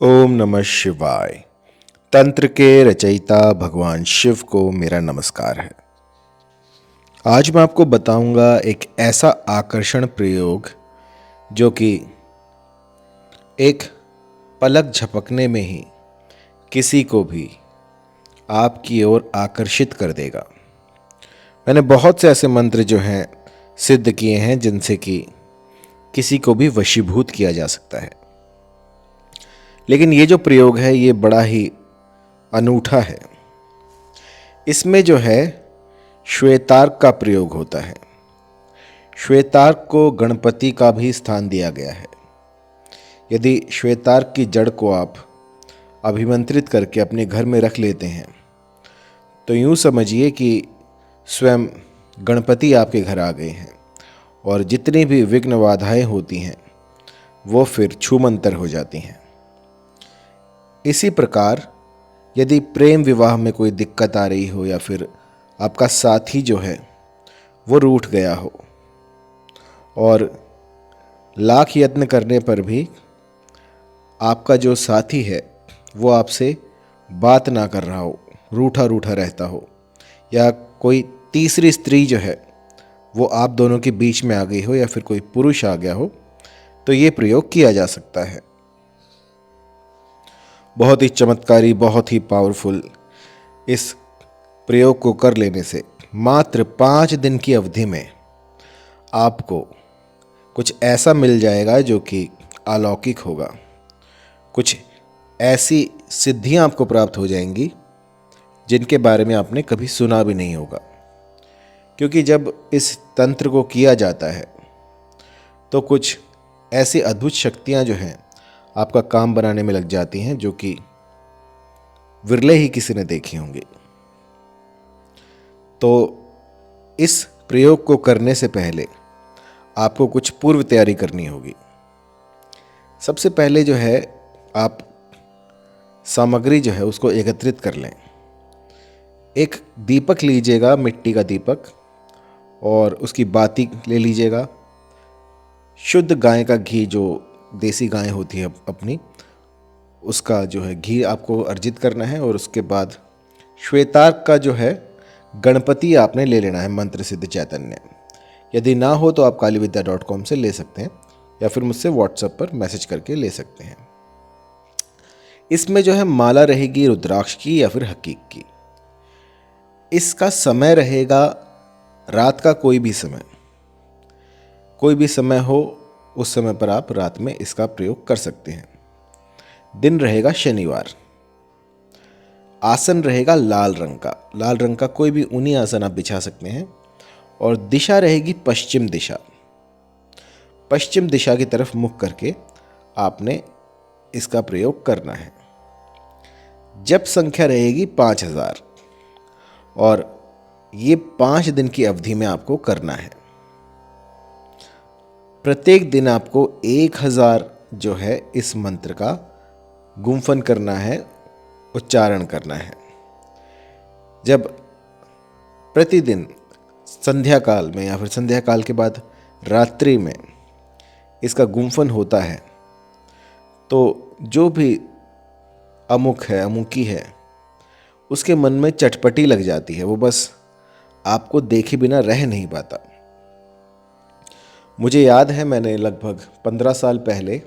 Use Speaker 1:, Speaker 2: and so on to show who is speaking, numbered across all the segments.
Speaker 1: ओम नमः शिवाय। तंत्र के रचयिता भगवान शिव को मेरा नमस्कार है। आज मैं आपको बताऊंगा एक ऐसा आकर्षण प्रयोग जो कि एक पलक झपकने में ही किसी को भी आपकी ओर आकर्षित कर देगा। मैंने बहुत से ऐसे मंत्र जो हैं सिद्ध किए हैं जिनसे कि किसी को भी वशीभूत किया जा सकता है, लेकिन ये जो प्रयोग है ये बड़ा ही अनूठा है। इसमें जो है श्वेतार्क का प्रयोग होता है। श्वेतार्क को गणपति का भी स्थान दिया गया है। यदि श्वेतार्क की जड़ को आप अभिमंत्रित करके अपने घर में रख लेते हैं तो यूँ समझिए कि स्वयं गणपति आपके घर आ गए हैं और जितनी भी विघ्न बाधाएं होती हैं वो फिर छूमंतर हो जाती हैं। इसी प्रकार यदि प्रेम विवाह में कोई दिक्कत आ रही हो या फिर आपका साथी जो है वो रूठ गया हो और लाख यत्न करने पर भी आपका जो साथी है वो आपसे बात ना कर रहा हो, रूठा रूठा रहता हो, या कोई तीसरी स्त्री जो है वो आप दोनों के बीच में आ गई हो या फिर कोई पुरुष आ गया हो, तो ये प्रयोग किया जा सकता है। बहुत ही चमत्कारी, बहुत ही पावरफुल इस प्रयोग को कर लेने से मात्र 5 दिन की अवधि में आपको कुछ ऐसा मिल जाएगा जो कि अलौकिक होगा। कुछ ऐसी सिद्धियां आपको प्राप्त हो जाएंगी जिनके बारे में आपने कभी सुना भी नहीं होगा। क्योंकि जब इस तंत्र को किया जाता है तो कुछ ऐसी अद्भुत शक्तियां जो हैं आपका काम बनाने में लग जाती हैं जो कि विरले ही किसी ने देखी होंगी। तो इस प्रयोग को करने से पहले आपको कुछ पूर्व तैयारी करनी होगी। सबसे पहले जो है आप सामग्री जो है उसको एकत्रित कर लें। एक दीपक लीजिएगा, मिट्टी का दीपक, और उसकी बाती ले लीजिएगा। शुद्ध गाय का घी, जो देसी गाय होती है अपनी, उसका जो है घी आपको अर्जित करना है। और उसके बाद श्वेतार्क का जो है गणपति आपने ले लेना है, मंत्र सिद्ध चैतन्य। यदि ना हो तो आप kalividya.com से ले सकते हैं या फिर मुझसे व्हाट्सएप पर मैसेज करके ले सकते हैं। इसमें जो है माला रहेगी रुद्राक्ष की या फिर हकीक की। इसका समय रहेगा रात का कोई भी समय हो, उस समय पर आप रात में इसका प्रयोग कर सकते हैं। दिन रहेगा शनिवार। आसन रहेगा लाल रंग का कोई भी ऊनी आसन आप बिछा सकते हैं। और दिशा रहेगी पश्चिम दिशा की तरफ मुख करके आपने इसका प्रयोग करना है। जप संख्या रहेगी 5000 और ये 5 दिन की अवधि में आपको करना है। प्रत्येक दिन आपको 1000 जो है इस मंत्र का गुम्फन करना है, उच्चारण करना है। जब प्रतिदिन संध्या काल में या फिर संध्या काल के बाद रात्रि में इसका गुम्फन होता है तो जो भी अमुक है, अमुकी है, उसके मन में चटपटी लग जाती है। वो बस आपको देखे बिना रह नहीं पाता। मुझे याद है मैंने लगभग 15 साल पहले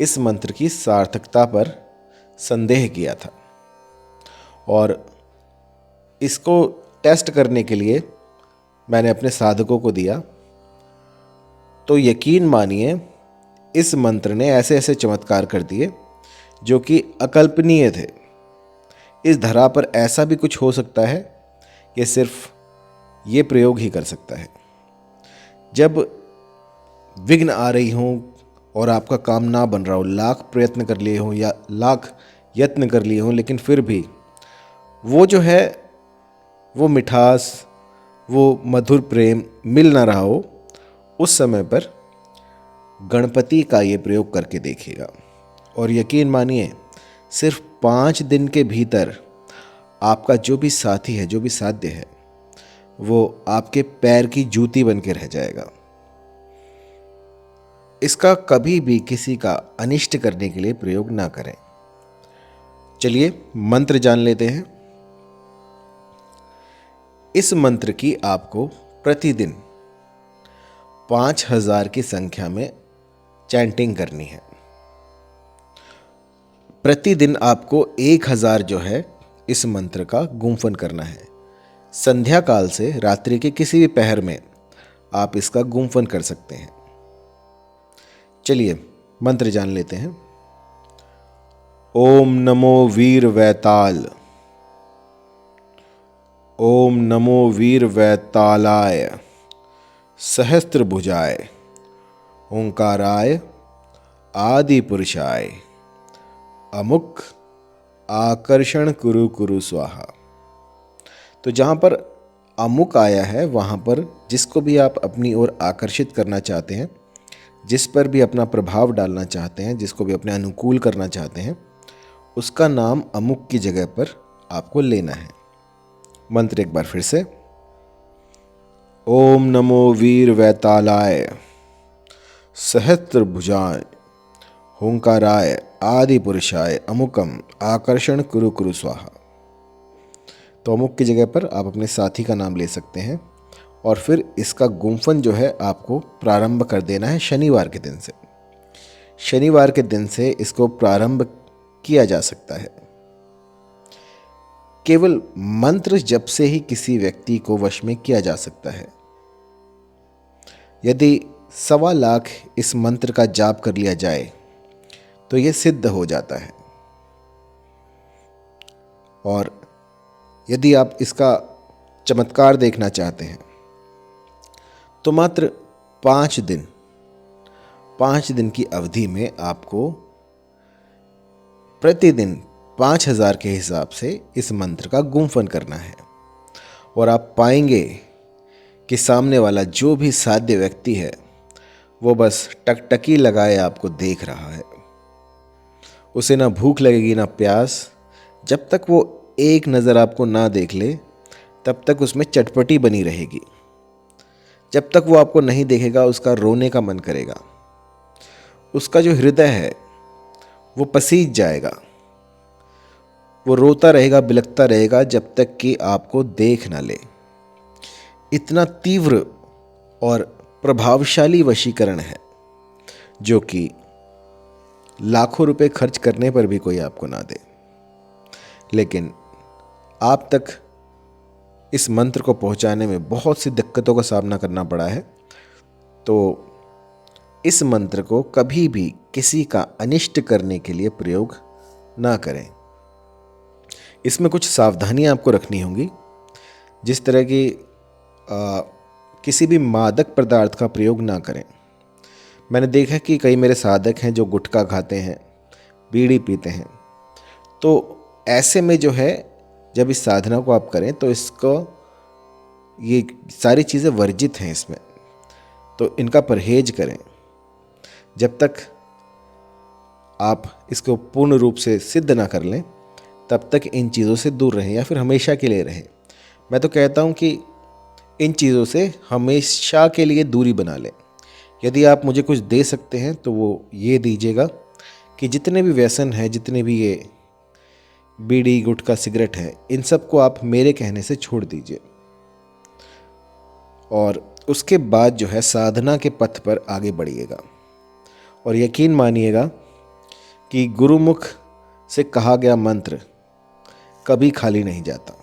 Speaker 1: इस मंत्र की सार्थकता पर संदेह किया था और इसको टेस्ट करने के लिए मैंने अपने साधकों को दिया। तो यकीन मानिए इस मंत्र ने ऐसे ऐसे चमत्कार कर दिए जो कि अकल्पनीय थे। इस धरा पर ऐसा भी कुछ हो सकता है कि सिर्फ ये प्रयोग ही कर सकता है। जब विघ्न आ रही हों और आपका काम ना बन रहा हो, लाख प्रयत्न कर लिए हों या लाख यत्न कर लिए हों, लेकिन फिर भी वो जो है वो मिठास, वो मधुर प्रेम मिल ना रहा हो, उस समय पर गणपति का ये प्रयोग करके देखिएगा और यकीन मानिए सिर्फ 5 दिन के भीतर आपका जो भी साथी है, जो भी साध्य है, वो आपके पैर की जूती बन के रह जाएगा। इसका कभी भी किसी का अनिष्ट करने के लिए प्रयोग ना करें। चलिए मंत्र जान लेते हैं। इस मंत्र की आपको प्रतिदिन 5000 की संख्या में चैंटिंग करनी है। प्रतिदिन आपको 1000 जो है इस मंत्र का गुम्फन करना है। संध्या काल से रात्रि के किसी भी पहर में आप इसका गुम्फन कर सकते हैं। चलिए मंत्र जान लेते हैं। ओम नमो वीर वैताल। ओम नमो वीर वैतालाय सहस्त्र भुजाय ओंकाराय आदि पुरुषाय अमुक आकर्षण कुरु कुरु स्वाहा। तो जहाँ पर अमुक आया है वहाँ पर जिसको भी आप अपनी ओर आकर्षित करना चाहते हैं, जिस पर भी अपना प्रभाव डालना चाहते हैं, जिसको भी अपने अनुकूल करना चाहते हैं, उसका नाम अमुक की जगह पर आपको लेना है। मंत्र एक बार फिर से। ओम नमो वीर वैतालाय सहस्त्र भुजाय होंकाराय आदि पुरुषाय अमुकम आकर्षण कुरु कुरु स्वाहा। तो अमुक की जगह पर आप अपने साथी का नाम ले सकते हैं और फिर इसका गुम्फन जो है आपको प्रारंभ कर देना है शनिवार के दिन से। शनिवार के दिन से इसको प्रारंभ किया जा सकता है। केवल मंत्र जप से ही किसी व्यक्ति को वश में किया जा सकता है। यदि 1.25 लाख इस मंत्र का जाप कर लिया जाए तो यह सिद्ध हो जाता है। और यदि आप इसका चमत्कार देखना चाहते हैं तो मात्र 5 दिन की अवधि में आपको प्रतिदिन 5000 के हिसाब से इस मंत्र का गुम्फन करना है। और आप पाएंगे कि सामने वाला जो भी साध्य व्यक्ति है वो बस टकटकी लगाए आपको देख रहा है। उसे ना भूख लगेगी ना प्यास। जब तक वो एक नज़र आपको ना देख ले तब तक उसमें चटपटी बनी रहेगी। जब तक वो आपको नहीं देखेगा उसका रोने का मन करेगा। उसका जो हृदय है वो पसीज जाएगा। वो रोता रहेगा, बिलखता रहेगा जब तक कि आपको देख ना ले। इतना तीव्र और प्रभावशाली वशीकरण है जो कि लाखों रुपए खर्च करने पर भी कोई आपको ना दे। लेकिन आप तक इस मंत्र को पहुंचाने में बहुत सी दिक्कतों का सामना करना पड़ा है। तो इस मंत्र को कभी भी किसी का अनिष्ट करने के लिए प्रयोग ना करें। इसमें कुछ सावधानियां आपको रखनी होंगी। जिस तरह की किसी भी मादक पदार्थ का प्रयोग ना करें। मैंने देखा कि कई मेरे साधक हैं जो गुटखा खाते हैं, बीड़ी पीते हैं। तो ऐसे में जो है जब इस साधना को आप करें तो इसको ये सारी चीज़ें वर्जित हैं इसमें, तो इनका परहेज करें। जब तक आप इसको पूर्ण रूप से सिद्ध ना कर लें तब तक इन चीज़ों से दूर रहें या फिर हमेशा के लिए रहें। मैं तो कहता हूँ कि इन चीज़ों से हमेशा के लिए दूरी बना लें। यदि आप मुझे कुछ दे सकते हैं तो वो ये दीजिएगा कि जितने भी व्यसन हैं, जितने भी ये बीड़ी गुटखा सिगरेट है, इन सब को आप मेरे कहने से छोड़ दीजिए। और उसके बाद जो है साधना के पथ पर आगे बढ़िएगा। और यकीन मानिएगा कि गुरुमुख से कहा गया मंत्र कभी खाली नहीं जाता।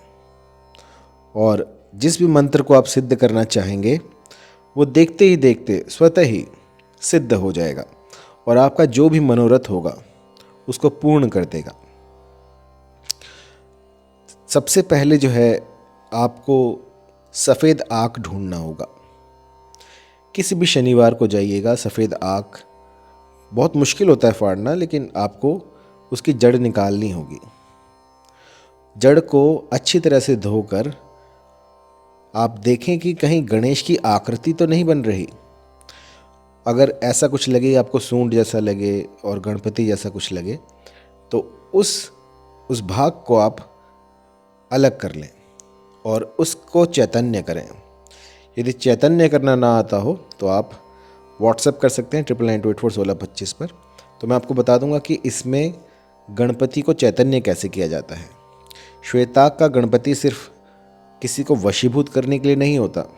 Speaker 1: और जिस भी मंत्र को आप सिद्ध करना चाहेंगे वो देखते ही देखते स्वतः ही सिद्ध हो जाएगा और आपका जो भी मनोरथ होगा उसको पूर्ण कर देगा। सबसे पहले जो है आपको सफ़ेद आँख ढूंढना होगा। किसी भी शनिवार को जाइएगा। सफ़ेद आँख बहुत मुश्किल होता है फाड़ना, लेकिन आपको उसकी जड़ निकालनी होगी। जड़ को अच्छी तरह से धोकर आप देखें कि कहीं गणेश की आकृति तो नहीं बन रही। अगर ऐसा कुछ लगे, आपको सूंड जैसा लगे और गणपति जैसा कुछ लगे, तो उस भाग को आप अलग कर लें और उसको चैतन्य करें। यदि चैतन्य करना ना आता हो तो आप व्हाट्सएप कर सकते हैं 9992841625 पर। तो मैं आपको बता दूंगा कि इसमें गणपति को चैतन्य कैसे किया जाता है। श्वेताग का गणपति सिर्फ किसी को वशीभूत करने के लिए नहीं होता,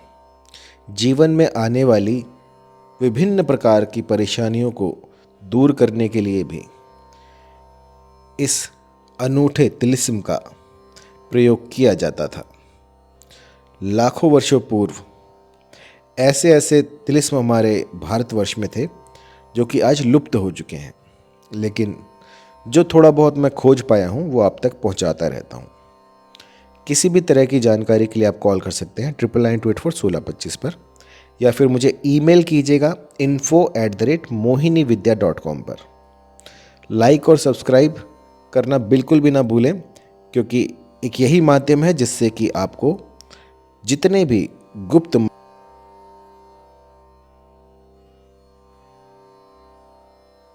Speaker 1: जीवन में आने वाली विभिन्न प्रकार की परेशानियों को दूर करने के लिए भी इस अनूठे तिलिस्म का प्रयोग किया जाता था। लाखों वर्षों पूर्व ऐसे ऐसे तिलिस्म हमारे भारतवर्ष में थे जो कि आज लुप्त हो चुके हैं, लेकिन जो थोड़ा बहुत मैं खोज पाया हूँ वो आप तक पहुँचाता रहता हूँ। किसी भी तरह की जानकारी के लिए आप कॉल कर सकते हैं 9992841625 पर, या फिर मुझे ईमेल कीजिएगा info@mohinividya.com पर। लाइक और सब्सक्राइब करना बिल्कुल भी ना भूलें, क्योंकि एक यही माध्यम है जिससे कि आपको जितने भी गुप्त